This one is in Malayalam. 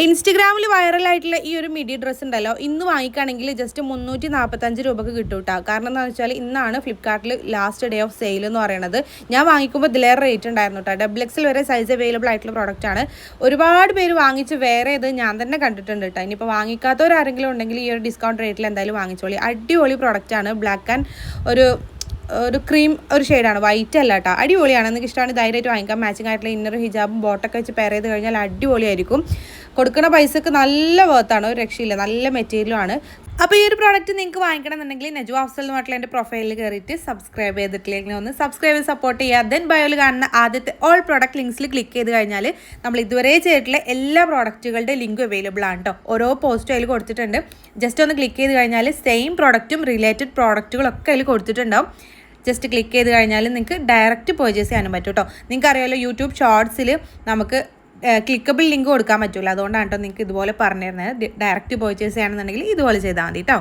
ഇൻസ്റ്റഗ്രാമിൽ വൈറലായിട്ടുള്ള ഈ ഒരു മിഡി ഡ്രസ്സ് ഉണ്ടല്ലോ, ഇന്ന് വാങ്ങിക്കുകയാണെങ്കിൽ ജസ്റ്റ് 345 രൂപക്ക് കിട്ടും കേട്ടോ. കാരണം എന്താണെന്ന് വെച്ചാൽ ഇന്നാണ് ഫ്ലിപ്കാർട്ടിൽ ലാസ്റ്റ് ഡേ ഓഫ് സെയിൽ എന്ന് പറയുന്നത്. ഞാൻ വാങ്ങിക്കുമ്പോൾ ഇതിലേറെ റേറ്റ് ഉണ്ടായിരുന്നു കേട്ടോ. XXL വരെ സൈസ് അവൈലബിൾ ആയിട്ടുള്ള പ്രോഡക്റ്റാണ്. ഒരുപാട് പേര് വാങ്ങിച്ച് വേറെ ഇത് ഞാൻ തന്നെ കണ്ടിട്ടുണ്ട് കേട്ടോ. ഇനിയിപ്പോൾ വാങ്ങിക്കാത്തവരാരെങ്കിലും ഉണ്ടെങ്കിൽ ഈ ഒരു ഡിസ്കൗണ്ട് റേറ്റിൽ എന്തായാലും വാങ്ങിച്ചോളി. അടിപൊളി പ്രോഡക്റ്റാണ്. ബ്ലാക്ക് ആൻഡ് ഒരു ക്രീം ഒരു ഷെയ്ഡാണ്, വൈറ്റ് അല്ല കേട്ടോ. അടിപൊളിയാണ്. നിങ്ങൾക്ക് ഇഷ്ടമാണ് ധൈര്യമായിട്ട് വാങ്ങിക്കാം. മാച്ചിങ് ആയിട്ടുള്ള ഇന്നർ ഹിജാബും ബോട്ടൊക്കെ വെച്ച് പെയർ ചെയ്ത് കഴിഞ്ഞാൽ അടിപൊളിയായിരിക്കും. കൊടുക്കുന്ന പൈസക്ക് നല്ല വർത്താണ്, ഒരു രക്ഷയില്ല. നല്ല മെറ്റീരിയലുമാണ്. അപ്പോൾ ഈ ഒരു പ്രോഡക്റ്റ് നിങ്ങൾക്ക് വാങ്ങിക്കണമെന്നുണ്ടെങ്കിൽ നജു അഫ്സൽ എന്ന് പറഞ്ഞിട്ടുള്ള എൻ്റെ പ്രൊഫൈലിൽ കയറിയിട്ട് സബ്സ്ക്രൈബ് ചെയ്തിട്ടില്ലെങ്കിൽ ഒന്ന് സബ്സ്ക്രൈബ് ചെയ്ത് സപ്പോർട്ട് ചെയ്യുക. ദെൻ ബയോയിൽ കാണുന്ന ആദ്യത്തെ ഓൾ പ്രോഡക്റ്റ് ലിങ്ക്സിൽ ക്ലിക്ക് ചെയ്ത് കഴിഞ്ഞാൽ നമ്മൾ ഇതുവരെ ചെയ്തിട്ടുള്ള എല്ലാ പ്രോഡക്റ്റുകളുടെ ലിങ്ക് അവൈലബിൾ ആണ് കേട്ടോ. ഓരോ പോസ്റ്റും അതിൽ കൊടുത്തിട്ടുണ്ട്. ജസ്റ്റ് ഒന്ന് ക്ലിക്ക് ചെയ്ത് കഴിഞ്ഞാൽ സെയിം പ്രോഡക്റ്റും റിലേറ്റഡ് പ്രോഡക്റ്റുകളൊക്കെ അതിൽ കൊടുത്തിട്ടുണ്ടാവും. ജസ്റ്റ് ക്ലിക്ക് ചെയ്ത് കഴിഞ്ഞാൽ നിങ്ങൾക്ക് ഡയറക്റ്റ് പർച്ചേസ് ചെയ്യാനും പറ്റും കേട്ടോ. നിങ്ങൾക്ക് അറിയാമല്ലോ, യൂട്യൂബ് ഷോർട്സിൽ നമുക്ക് ക്ലിക്കബിൾ ലിങ്ക് കൊടുക്കാൻ പറ്റില്ല. അതുകൊണ്ടാണ് കേട്ടോ നിങ്ങൾക്ക് ഇതുപോലെ പറഞ്ഞു തരുന്നത്. ഡയറക്റ്റ് പർച്ചേസ് ചെയ്യുകയാണെന്നുണ്ടെങ്കിൽ ഇതുപോലെ ചെയ്താൽ മതി കേട്ടോ.